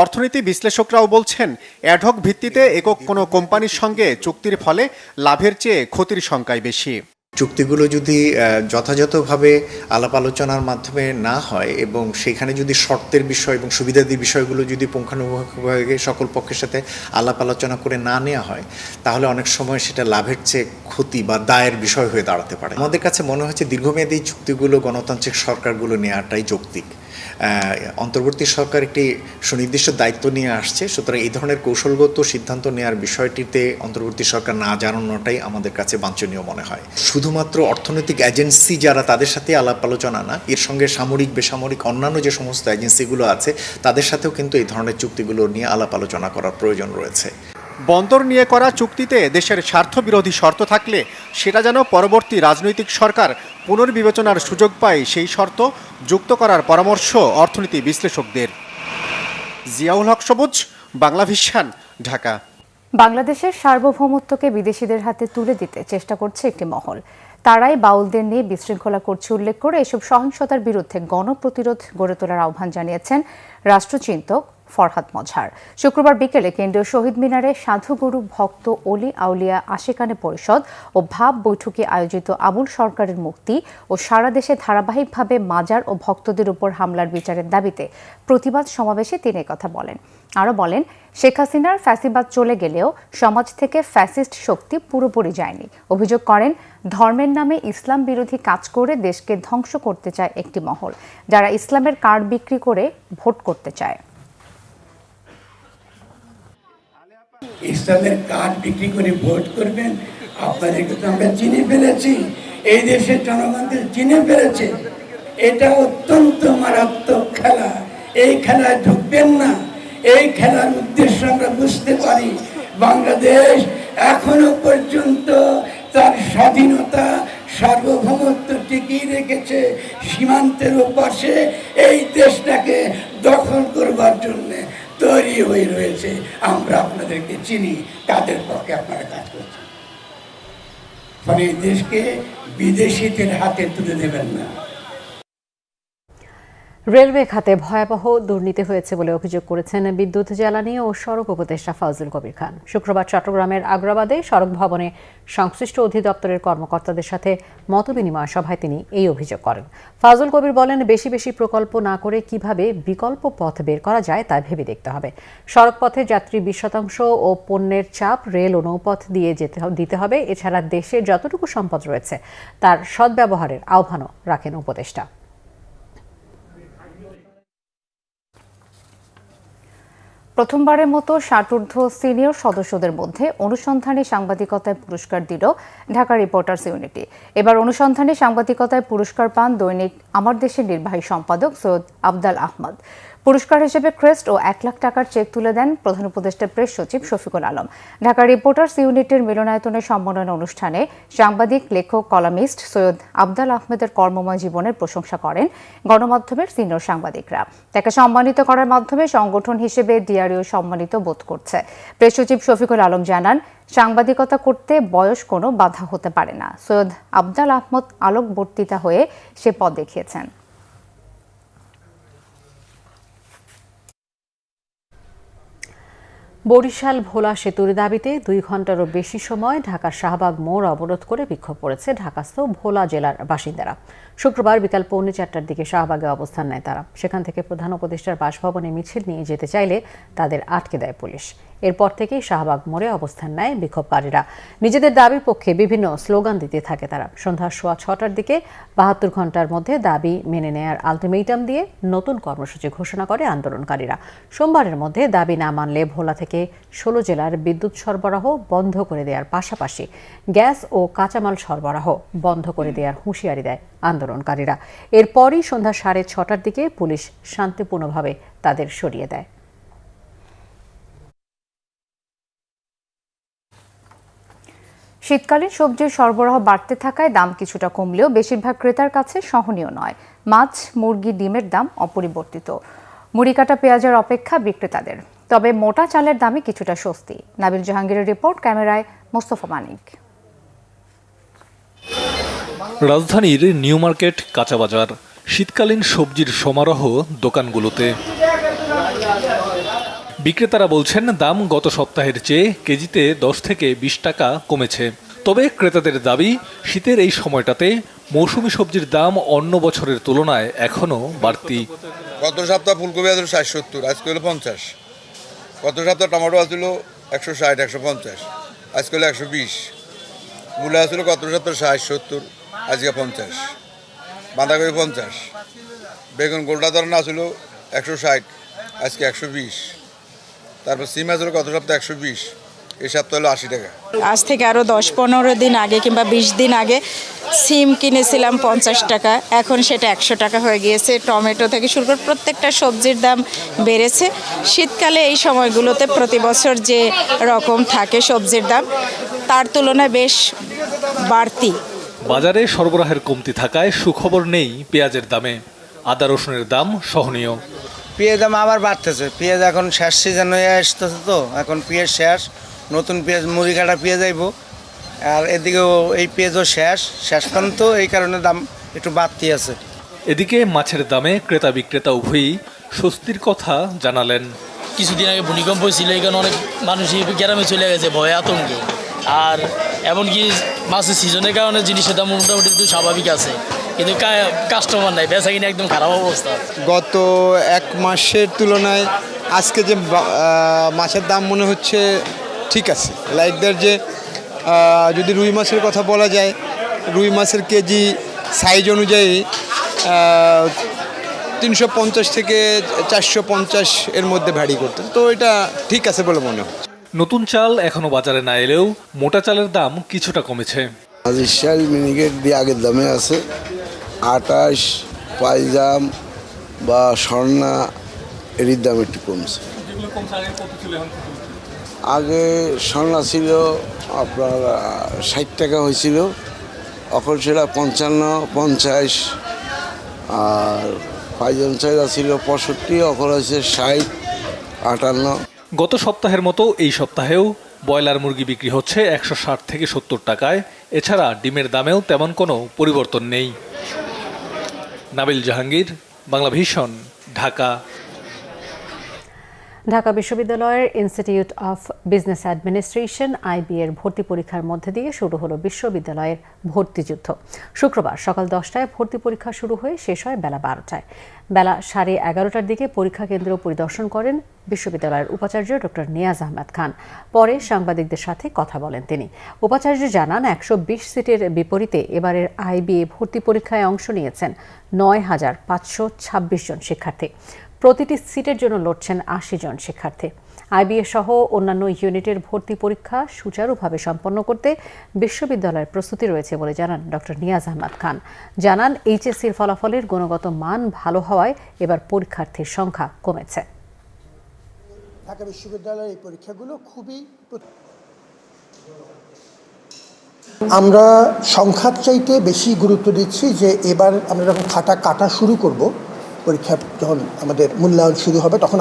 অর্থনীতি বিশ্লেষকরাও বলছেন, অ্যাডহক ভিত্তিতে একক কোনো কোম্পানির সঙ্গে চুক্তির ফলে লাভের চেয়ে ক্ষতির সংখ্যাই বেশি। চুক্তিগুলো যদি যথাযথভাবে আলাপ আলোচনার মাধ্যমে না হয় এবং সেখানে যদি শর্তের বিষয় এবং সুবিধাদি বিষয়গুলো যদি পুঙ্খানুপুঙ্খভাবে সকল পক্ষের সাথে আলাপ আলোচনা করে না নেওয়া হয়, তাহলে অনেক সময় সেটা লাভের চেয়ে ক্ষতি বা দায়ের বিষয় হয়ে দাঁড়াতে পারে। আমাদের কাছে মনে হচ্ছে দীর্ঘমেয়াদী চুক্তিগুলো গণতান্ত্রিক সরকারগুলো নেওয়াটাই যৌক্তিক। অন্তর্বর্তী সরকার একটি সুনির্দিষ্ট দায়িত্ব নিয়ে আসছে, সুতরাং এই ধরনের কৌশলগত সিদ্ধান্ত নেওয়ার বিষয়টিতে অন্তর্বর্তী সরকার না জানানোটাই আমাদের কাছে বাঞ্ছনীয় মনে হয়। শুধুমাত্র অর্থনৈতিক এজেন্সি যারা, তাদের সাথে আলাপ আলোচনা না, এর সঙ্গে সামরিক বেসামরিক অন্যান্য যে সমস্ত এজেন্সিগুলো আছে তাদের সাথেও কিন্তু এই ধরনের চুক্তিগুলো নিয়ে আলাপ আলোচনা করার প্রয়োজন রয়েছে। বন্দর নিয়ে করা চুক্তিতে দেশের স্বার্থবিরোধী শর্ত থাকলে সেটা যেন পরবর্তী রাজনৈতিক সরকার পুনর্বিবেচনার সুযোগ পায়, সেই শর্ত যুক্ত করার পরামর্শ অর্থনীতি বিশ্লেষকদের। জিয়াউল হক সবুজ, বাংলা ভিশন, ঢাকা। বাংলাদেশের সার্বভৌমত্বকে বিদেশিদের হাতে তুলে দিতে চেষ্টা করছে একটি মহল। তারাই বাউলদের নিয়ে বিশৃঙ্খলা করছে উল্লেখ করে এসব সহিংসতার বিরুদ্ধে গণপ্রতিরোধ গড়ে তোলার আহ্বান জানিয়েছেন রাষ্ট্রচিন্তক ফরহাদ মজহার। শুক্রবার বিকেলে কেন্দ্রীয় শহীদ মিনারে সাধুগুরু ভক্ত অলি আউলিয়া আশিকানে পরিষদ ও ভাব বৈঠকে আয়োজিত আবুল সরকারের মুক্তি ও সারা দেশে ধারাবাহিকভাবে মাজার ও ভক্তদের উপর হামলার বিচারের দাবিতে প্রতিবাদ সমাবেশে তিনি কথা বলেন। আরও বলেন, শেখ হাসিনার ফ্যাসিবাদ চলে গেলেও সমাজ থেকে ফ্যাসিস্ট শক্তি পুরোপুরি যায়নি। অভিযোগ করেন, ধর্মের নামে ইসলাম বিরোধী কাজ করে দেশকে ধ্বংস করতে চায় একটি মহল, যারা ইসলামের কার্ড বিক্রি করে ভোট করতে চায়। ইসলামের কার্ড বিক্রি করে ভোট করবেন, আপনাদেরকে তো আমরা চিনে ফেলেছি, এই দেশের জনগণদের চিনে ফেলেছে। এটা অত্যন্ত মারাত্মক খেলা, এই খেলায় ঢুকবেন না। এই খেলার উদ্দেশ্য আমরা বুঝতে পারি। বাংলাদেশ এখনো পর্যন্ত তার স্বাধীনতা সার্বভৌমত্ব টিকিয়ে রেখেছে। সীমান্তের ওপাশে এই দেশটাকে দখল করবার জন্য তৈরি হয়ে রয়েছে। আমরা আপনাদেরকে চিনি, তাদের পক্ষে আপনারা কাজ করছেন। ফলে এই দেশকে বিদেশিদের হাতে তুলে দেবেন না। রেলওয়ে খাতে ভয়াবহ দুর্নীতি হয়েছে বলে অভিযোগ করেছেন বিদ্যুৎ, জ্বালানি ও সড়ক উপদেষ্টা ফাউজুল কবির খান। শুক্রবার চট্টগ্রামের আগ্রাবাদে সড়ক ভবনে সংশ্লিষ্ট অধিদপ্তরের কর্মকর্তাদের সাথে মতবিনিময় সভায় তিনি এই অভিযোগ করেন। ফাউজুল কবির বলেন, বেশি বেশি প্রকল্প না করে কিভাবে বিকল্প পথ বের করা যায় তা ভেবে দেখতে হবে। সড়ক পথে যাত্রী 20% ও পণ্যের চাপ রেল ও নৌপথ দিয়ে দিতে হবে। এছাড়া দেশে যতটুকু সম্পদ রয়েছে তার সদ্ব্যবহারের আহ্বানও রাখেন উপদেষ্টা। প্রথমবারের মতো 60 সিনিয়র সদস্যদের মধ্যে অনুসন্ধানী সাংবাদিকতায় পুরস্কার দিল ঢাকা রিপোর্টার্স ইউনিটি। এবার অনুসন্ধানী সাংবাদিকতায় পুরস্কার পান দৈনিক আমার দেশের নির্বাহী সম্পাদক সৈয়দ আবদাল আহমদ। পুরস্কার হিসেবে ক্রেস্ট ও 1 লাখ টাকার চেক তুলে দেন প্রধান উপদেষ্টা প্রেস সচিব শফিকুল আলম। ঢাকা রিপোর্টার্স ইউনিটের মিলনায়তনে সম্মাননা অনুষ্ঠানে সাংবাদিক, লেখক, কলামিস্ট সৈয়দ আবদাল আহমেদের কর্মময় জীবনের প্রশংসা করেন গণমাধ্যমের সিনিয়র সাংবাদিকরা। তাকে সম্মানিত করার মাধ্যমে সংগঠন হিসেবে ডিআরইউ সম্মানিত বোধ করছে। প্রেস সচিব শফিকুল আলম জানান, সাংবাদিকতা করতে বয়স কোনো বাধা হতে পারে না। সৈয়দ আবদাল আহমদ আলোকবর্তিতা হয়ে সে পথ দেখিয়েছেন। বরিশাল ভোলা সেতুর দাবিতে 2 ঘন্টারও বেশি সময় ঢাকার শাহবাগ মোড় অবরোধ করে বিক্ষোভ করেছে ঢাকাস্থ ভোলা জেলার বাসিন্দারা। শুক্রবার বিকাল 4:45টার দিকে শাহবাগে অবস্থান নেয় তারা। সেখান থেকে প্রধান উপদেষ্টার বাসভবনে মিছিল নিয়ে যেতে চাইলে তাদের আটকে দেয় পুলিশ। এরপর থেকেই শাহবাগ মোড়ে অবস্থান নেয় বিক্ষোভকারীরা। নিজেদের দাবির পক্ষে বিভিন্ন স্লোগান দিতে থাকে তারা। সন্ধ্যা 6:15টার দিকে 72 ঘন্টার মধ্যে দাবি মেনে নেয়ার আলটিমেটাম দিয়ে নতুন কর্মসূচি ঘোষণা করে আন্দোলনকারীরা। সোমবারের মধ্যে দাবি না মানলে ভোলা থেকে 16 জেলার বিদ্যুৎ সরবরাহ বন্ধ করে দেওয়ার পাশাপাশি গ্যাস ও কাঁচামাল সরবরাহ বন্ধ করে দেওয়ার হুঁশিয়ারি দেয় আন্দোলনকারীরা। এরপরই সন্ধ্যা 6:30টার দিকে পুলিশ শান্তিপূর্ণভাবে তাদের সরিয়ে দেয়। শীতকালীন সবজির সরবরাহ বাড়তে থাকায় দাম কিছুটা কমলেও বেশিরভাগ ক্রেতার কাছে সহনীয় নয়। মাছ, মুরগি, ডিমের দাম অপরিবর্তিত। মুড়ি কাটা পেঁয়াজের অপেক্ষা বিক্রেতাদের। তবে মোটা চালের দামে কিছুটা স্বস্তি। নাবিল জাহাঙ্গীরের রিপোর্ট, ক্যামেরায় মোস্তফা মানিক। রাজধানীর নিউ মার্কেট কাঁচা বাজার, শীতকালীন সবজির সমারোহ দোকানগুলোতে। বিক্রেতারা বলছেন, দাম গত সপ্তাহের চেয়ে কেজিতে 10 থেকে 20 টাকা কমেছে। তবে ক্রেতাদের দাবি, শীতের এই সময়টাতে মৌসুমী সবজির দাম অন্য বছরের তুলনায় এখনো বাড়তি। গত সপ্তাহ ফুলকপি আসছিল 60-70, আজকে হলো 50। গত সপ্তাহ টমেটো আসছিল 160-150, আজকে হলো 120। মূলা আসছিল গত সপ্তাহ 60-70, আজকে 50। বাঁধাকপি 50। বেগুন গোলটা ধরনের আসছিল 160, আজকে 120। তারপর সিম আসছিল গত সপ্তাহে 120, এই সপ্তাহ হলো 80 টাকা। আজ থেকে আরও 10-15 দিন আগে কিংবা 20 দিন আগে সিম কিনেছিলাম 50 টাকা, এখন সেটা 100 টাকা হয়ে গিয়েছে। টমেটো থেকে শুরু করে প্রত্যেকটা সবজির দাম বেড়েছে। শীতকালে এই সময়গুলোতে প্রতি বছর যে রকম থাকে সবজির দাম, তার তুলনায় বেশ বাড়তি। বাজারে সরবরাহের কমতি থাকায় সুখবর নেই পেঁয়াজের দামে। আদা রসুনের দাম সহনীয়। পেঁয়াজ দাম আবার বাড়তেছে। পেঁয়াজ এখন শেষ সিজন হয়ে আসতেছে, তো এখন পেঁয়াজ শেষ, নতুন পেঁয়াজ মুড়ি কাটা পেঁয়াজ আইব। আর এদিকেও এই পেঁয়াজও শেষ পর্যন্ত, এই কারণে দাম একটু বাড়তি আছে। এদিকে মাছের দামে ক্রেতা বিক্রেতা উভয়ই স্বস্তির কথা জানালেন। কিছুদিন আগে ভূমিকম্প ছিল, এখানে অনেক মানুষই গ্রামে চলে গেছে ভয়ে আতঙ্কে। আর এমনকি মাছের সিজনের কারণে জিনিসের দাম মোটামুটি একটু স্বাভাবিক আছে, কিন্তু কাস্টমার নাই, বেচা কিনা একদম খারাপ অবস্থা। গত এক মাসের তুলনায় আজকে যে মাছের দাম মনে হচ্ছে ঠিক আছে। লাইক দ্যাট যে যদি রুই মাছের কথা বলা যায়, রুই মাছের কেজি সাইজ অনুযায়ী 350 থেকে 450 এর মধ্যে ভ্যারি করতে, তো এটা ঠিক আছে বলে মনে হয়। নতুন চাল এখনো বাজারে না এলেও মোটা চালের দাম কিছুটা কমেছে। আজিজ চাল মিনিকেট দিয়ে আগের দামে আছে। 28 পাইজাম বা স্বর্ণা এর দাম একটু কমছে। আগে স্বর্ণা ছিল আপনার 60 টাকা হয়েছিল, এখন সেটা 55, 50। আর পাইজাম চাহিদা ছিল 65, এখন হয়েছে 60, 58। গত সপ্তাহের মতো এই সপ্তাহেও ব্রয়লার মুরগি বিক্রি হচ্ছে 160 থেকে 70 টাকায়। এছাড়া ডিমের দামেও তেমন কোনো পরিবর্তন নেই। নাবিল জাহাঙ্গীর, বাংলা ভিশন, ঢাকা। ঢাকা বিশ্ববিদ্যালয়ের institute of business administration IB এর ভর্তি পরীক্ষার মধ্যে দিয়ে শুরু হলো বিশ্ববিদ্যালয়ের ভর্তিযুদ্ধ। শুক্রবার সকাল 10টায় ভর্তি পরীক্ষা শুরু হয়ে শেষ হয় বেলা 12টায়। বেলা 11:30টার দিকে পরীক্ষা কেন্দ্র পরিদর্শন করেন বিশ্ববিদ্যালয়ের উপাচার্য ডক্টর নিয়াজ আহমেদ খান। পরে সাংবাদিকদের সাথে কথা বলেন তিনি। উপাচার্য জানান, 120 সিটের বিপরীতে এবারের IB ভর্তি পরীক্ষায় অংশ নিয়েছেন 9,526 জন শিক্ষার্থী। প্রতিটি সিটের জন্য লড়ছেন 80 জন শিক্ষার্থী। IB সহ অন্যান্য ইউনিটের ভর্তি পরীক্ষা সুচারুভাবে সম্পন্ন করতে বিশ্ববিদ্যালয়ের প্রস্তুতি রয়েছে বলে জানান ডক্টর নিয়াজ আহমেদ খান। জানান, HSCর ফলাফলের গুণগত মান ভালো হওয়ায় এবার পরীক্ষার্থীর সংখ্যা কমেছে। ঢাকা বিশ্ববিদ্যালয়ের এই পরীক্ষাগুলো খুবই, আমরা সংখ্যার চাইতে বেশি গুরুত্ব দিচ্ছি যে এবার আমরা যখন খাতা কাটা শুরু করব, পরীক্ষা যখন আমাদের মূল্যায়ন শুরু হবে, তখন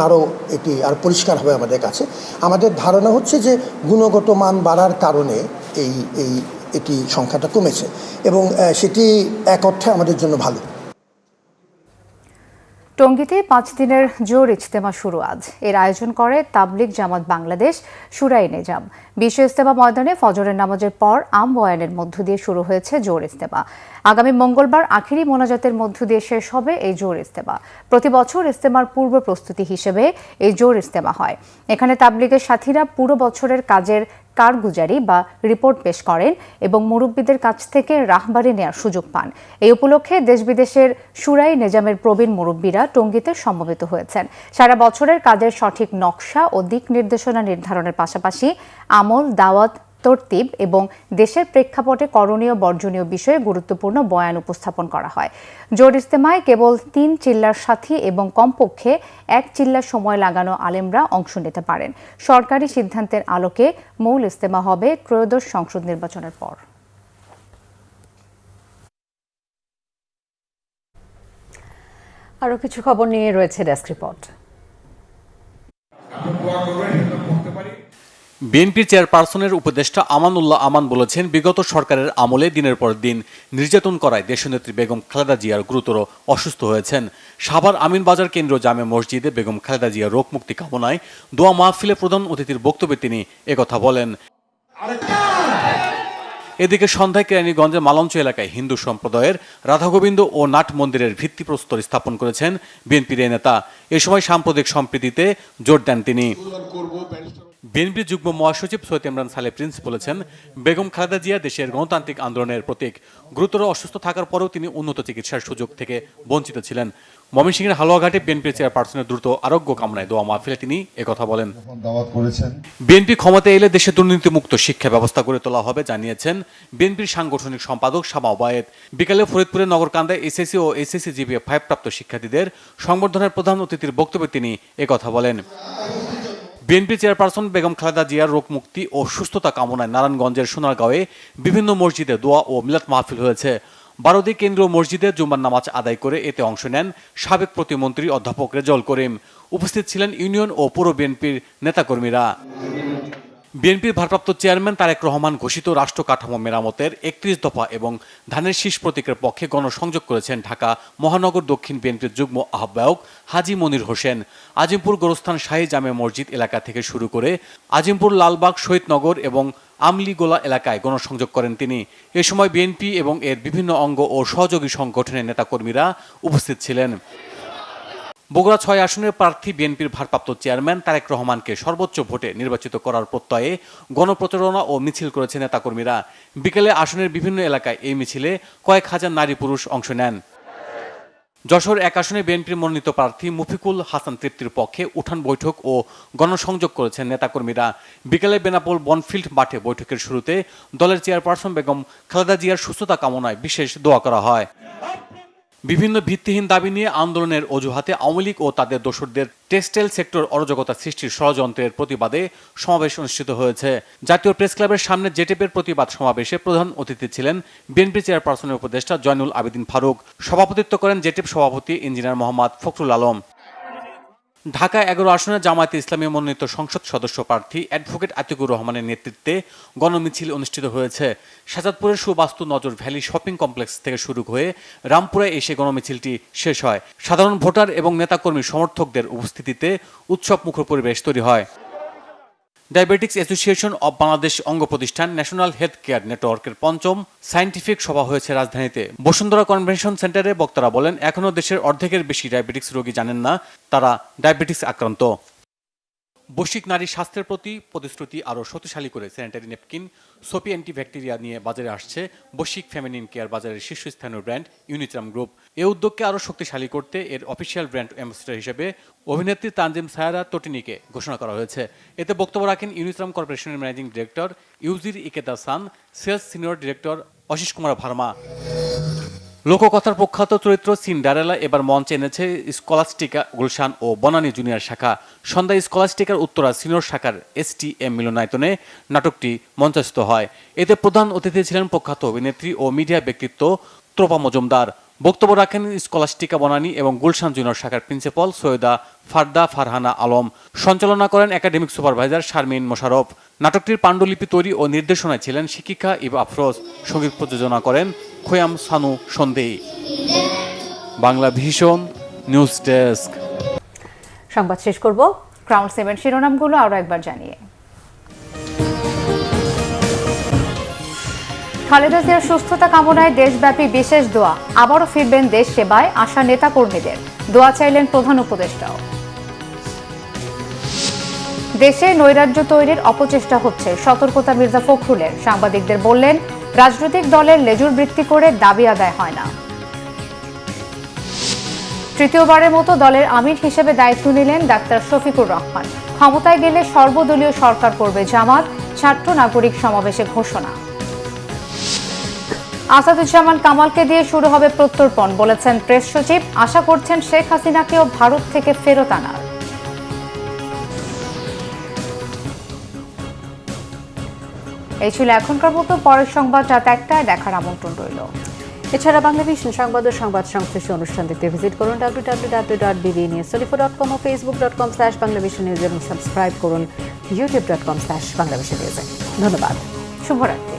এটি আরও পরিষ্কার হবে আমাদের কাছে। আমাদের ধারণা হচ্ছে যে গুণগত মান বাড়ার কারণে এটি সংখ্যাটা কমেছে এবং সেটি এক অর্থে আমাদের জন্য ভালো। টঙ্গীতে 5 দিনের জোর ইজতেমা শুরু আজ। এর আয়োজন করে তাবলিগ জামাত বাংলাদেশ, শুরাই নিজাম। বিশ্ব ইজতেমা ময়দানে ফজরের নামাজের পর আম বয়ানের মধ্য দিয়ে শুরু হয়েছে জোর ইজতেমা। আগামী মঙ্গলবার আখিরি মোনাজাতের মধ্য দিয়ে শেষ হবে এই জোর ইজতেমা। প্রতি বছর ইজতেমার পূর্ব প্রস্তুতি হিসেবে এই জোর ইজতেমা হয়। এখানে তাবলিগের সাথীরা পুরো বছরের কাজের কারগুজারি বা রিপোর্ট পেশ করেন এবং মুরব্বীদের কাছ থেকে রাহবারি নেওয়ার সুযোগ পান। এই উপলক্ষে দেশ বিদেশের শুরাই নিজামের প্রবীণ মুরব্বীরা টঙ্গীতে সমবেত হয়েছেন। সারা বছরের কাজের সঠিক নকশা ও দিক নির্দেশনা নির্ধারণের পাশাপাশি আমল, দাওয়াত, তরতিব এবং দেশের প্রেক্ষাপটে করণীয় বর্জনীয় বিষয়ে গুরুত্বপূর্ণ বয়ান উপস্থাপন করা হয়। জোর ইজতেমায় কেবল 3 চিল্লার সাথী এবং কমপক্ষে 1 চিল্লার সময় লাগানো আলেমরা অংশ নিতে পারেন। সরকারি সিদ্ধান্তের আলোকে মূল ইজতেমা হবে ত্রয়োদশ সংসদ নির্বাচনের পর। আরও কিছু খবর নিয়ে রয়েছে ডেস্ক রিপোর্ট। বিএনপির চেয়ারপারসনের উপদেষ্টা আমানুল্লাহ আমান বলেছেন, বিগত সরকারের আমলে দিনের পর দিন নির্যাতন করায় দেশনেত্রী বেগম খালেদা জিয়ার গুরুতর অসুস্থ হয়েছেন। সাভার আমিনবাজার কেন্দ্রীয় জামে মসজিদে বেগম খালেদা জিয়ার রোগ মুক্তি কামনায় দোয়া মাহফিলে প্রধান অতিথির বক্তব্যে তিনি একথা বলেন। এদিকে সন্ধ্যায় কেরানীগঞ্জের মালঞ্চ এলাকায় হিন্দু সম্প্রদায়ের রাধাগোবিন্দ ও নাট মন্দিরের ভিত্তিপ্রস্তর স্থাপন করেছেন বিএনপির এই নেতা। এ সময় সাম্প্রদায়িক সম্প্রীতিতে জোর দেন তিনি। বিএনপির যুগ্ম মহাসচিব সৈয়দ ইমরান সালে প্রিন্স বলেছেন, বেগম খালেদা জিয়া দেশের গণতান্ত্রিক আন্দোলনের প্রতীক। গুরুতর অসুস্থ থাকার পরেও তিনি উন্নত চিকিৎসার সুযোগ থেকে বঞ্চিত ছিলেন। ময়মনসিংহের হালুয়াঘাটে বিএনপির চেয়ারপারসনের দ্রুত আরোগ্য কামনায় দোয়া মাহফিলে তিনি একথা বলেন। বিএনপি ক্ষমতায় এলে দেশে দুর্নীতিমুক্ত শিক্ষা ব্যবস্থা গড়ে তোলা হবে জানিয়েছেন বিএনপির সাংগঠনিক সম্পাদক শামা ওবায়েদ। বিকালে ফরিদপুরের নগরকান্দায় এসএসসি ও এসএসসি জিপিএ 5 প্রাপ্ত শিক্ষার্থীদের সংবর্ধনার প্রধান অতিথির বক্তব্যে তিনি একথা বলেন। বিএনপি চেয়ারপারসন বেগম খালেদা জিয়ার রোগ মুক্তি ও সুস্থতা কামনায় নারায়ণগঞ্জের সোনারগাঁওয়ে বিভিন্ন মসজিদে দোয়া ও মিলাদ মাহফিল হয়েছে। বারোদি কেন্দ্রীয় মসজিদে জুম্মার নামাজ আদায় করে এতে অংশ নেন সাবেক প্রতিমন্ত্রী অধ্যাপক রেজাউল করিম। উপস্থিত ছিলেন ইউনিয়ন ও পুর বিএনপির নেতাকর্মীরা। বিএনপির ভারপ্রাপ্ত চেয়ারম্যান তারেক রহমান ঘোষিত রাষ্ট্র কাঠামো মেরামতের 31 দফা এবং ধানের শীষ প্রতীকের পক্ষে গণসংযোগ করেছেন ঢাকা মহানগর দক্ষিণ বিএনপির যুগ্ম আহ্বায়ক হাজী মনির হোসেন। আজিমপুর গোরস্থান শাহী জামে মসজিদ এলাকা থেকে শুরু করে আজিমপুর লালবাগ শহীদনগর এবং আমলিগোলা এলাকায় গণসংযোগ করেন তিনি। এ সময় বিএনপি এবং এর বিভিন্ন অঙ্গ ও সহযোগী সংগঠনের নেতাকর্মীরা উপস্থিত ছিলেন। বগুড়া 6 আসনের প্রার্থী বিএনপির ভারপ্রাপ্ত চেয়ারম্যান তারেক রহমানকে সর্বোচ্চ ভোটে নির্বাচিত করার প্রত্যয়ে গণপ্রচারণা ও মিছিল করেছে নেতাকর্মীরা। বিকেলে আসনের বিভিন্ন এলাকায় এই মিছিলে কয়েক হাজার নারী পুরুষ অংশ নেন। যশোর 1 আসনে বিএনপির মনোনীত প্রার্থী মুফিকুল হাসান তৃপ্তির পক্ষে উঠান বৈঠক ও গণসংযোগ করেছেন নেতাকর্মীরা। বিকেলে বেনাপোল বনফিল্ড মাঠে বৈঠকের শুরুতে দলের চেয়ারপারসন বেগম খালেদা জিয়ার সুস্থতা কামনায় বিশেষ দোয়া করা হয়। বিভিন্ন ভিত্তিহীন দাবি নিয়ে আন্দোলনের অজুহাতে আওয়ামী লীগ ও তাদের দোসরদের টেক্সটাইল সেক্টর অরাজকতা সৃষ্টির ষড়যন্ত্রের প্রতিবাদে সমাবেশ অনুষ্ঠিত হয়েছে। জাতীয় প্রেস ক্লাবের সামনে জেটেপের প্রতিবাদ সমাবেশে প্রধান অতিথি ছিলেন বিএনপি চেয়ারপারসনের উপদেষ্টা জয়নুল আবেদিন ফারুক। সভাপতিত্ব করেন জেটেপ সভাপতি ইঞ্জিনিয়ার মোহাম্মদ ফখরুল আলম। ঢাকা 11 আসনে জামায়াতে ইসলামী মনোনীত সংসদ সদস্য প্রার্থী অ্যাডভোকেট আতিকুর রহমানের নেতৃত্বে গণমিছিল অনুষ্ঠিত হয়েছে। শাহজাদপুরের সুবাস্তু নজর ভ্যালি শপিং কমপ্লেক্স থেকে শুরু হয়ে রামপুরে এসে গণমিছিলটি শেষ হয়। সাধারণ ভোটার এবং নেতাকর্মী সমর্থকদের উপস্থিতিতে উৎসবমুখর পরিবেশ তৈরি হয়। ডায়াবেটিক্স অ্যাসোসিয়েশন অব বাংলাদেশ অঙ্গ প্রতিষ্ঠান ন্যাশনাল হেলথ কেয়ার নেটওয়ার্কের 5ম সায়েন্টিফিক সভা হয়েছে রাজধানীতে। বসুন্ধরা কনভেনশন সেন্টারে বক্তারা বলেন, এখনও দেশের অর্ধেকের বেশি ডায়াবেটিক্স রোগী জানেন না তারা ডায়াবেটিক্স আক্রান্ত। বৈশ্বিক নারী স্বাস্থ্যের প্রতি প্রতিশ্রুতি আরও শক্তিশালী করে স্যানিটারি ন্যাপকিন সোপি অ্যান্টিব্যাকটেরিয়া নিয়ে বাজারে আসছে বৈশ্বিক ফেমিনিন কেয়ার বাজারের শীর্ষস্থানীয় ব্র্যান্ড ইউনিট্রাম গ্রুপ। এ উদ্যোগকে আরও শক্তিশালী করতে এর অফিসিয়াল ব্র্যান্ড অ্যাম্বাসেডর হিসেবে অভিনেত্রী তানজিম সায়ারা তটিনিকে ঘোষণা করা হয়েছে। এতে বক্তব্য রাখেন ইউনিট্রাম কর্পোরেশনের ম্যানেজিং ডিরেক্টর ইউজির ইকেতা সান, sales senior director Ashis Kumar Verma. লোককথার প্রখ্যাত চরিত্র সিন্ডারেলা এবার মঞ্চে এনেছে স্কলাস্টিকা গুলশান ও বনানী জুনিয়র শাখা। সন্ধ্যায় স্কলাস্টিকার উত্তরা সিনিয়র শাখার STM মিলনায়তনে নাটকটি মঞ্চস্থ হয়। এতে প্রধান অতিথি ছিলেন প্রখ্যাত অভিনেত্রী ও মিডিয়া ব্যক্তিত্ব ত্রপা মজুমদার। বক্তব্য রাখেন স্কলাস্টিকা বনানী এবং গুলশান জুনিয়র শাখার প্রিন্সিপাল সৈয়দা ফারদা ফারহানা আলম। সঞ্চালনা করেন একাডেমিক সুপারভাইজার শারমিন মোশারফ। নাটকটির পাণ্ডুলিপি তৈরি ও নির্দেশনায় ছিলেন শিক্ষিকা ইবা আফরোজ। সঙ্গীত প্রযোজনা করেন খোয়াম সানু সন্দেই। Bangla Vision news desk. সংবাদ শেষ করব ক্রাউন সিমেন্ট শিরোনামগুলো আরো একবার জানিয়ে। খালেদা জিয়ার সুস্থতা কামনায় দেশব্যাপী বিশেষ দোয়া। আবারও ফিরবেন দেশ সেবায় আশা নেতা কর্মীদের, দোয়া চাইলেন প্রধান উপদেষ্টাও। দেশে নৈরাজ্য তৈরির অপচেষ্টা হচ্ছে, সতর্কতা মির্জা ফখরুলের। সাংবাদিকদের বললেন, রাজনৈতিক দলের লেজুর বৃত্তি করে দাবি আদায় হয় না। তৃতীয়বারের মতো দলের আমির হিসেবে দায়িত্ব নিলেন ডাক্তার শফিকুর রহমান। ক্ষমতায় গেলে সর্বদলীয় সরকার করবে জামাত, ছাত্র নাগরিক সমাবেশে ঘোষণা। আসাদুজ্জামান কামালকে দিয়ে শুরু হবে প্রত্যর্পণ, বলেছেন প্রেস সচিব। আশা করছেন শেখ হাসিনাকেও ভারত থেকে ফেরত আনার। এই ছিল এখনকার মতো। পরের সংবাদ রাত 1টায় দেখার আমন্ত্রণ রইল। এছাড়া বাংলা ভিশন সংবাদ ও সংবাদ সংশ্লিষ্ট অনুষ্ঠান দেখতে ভিজিট করুন www.bbnews24.com ও facebook.com/banglavishnnews এবং সাবস্ক্রাইব করুন youtube.com/banglavishnnews। ধন্যবাদ, শুভরাত্রি।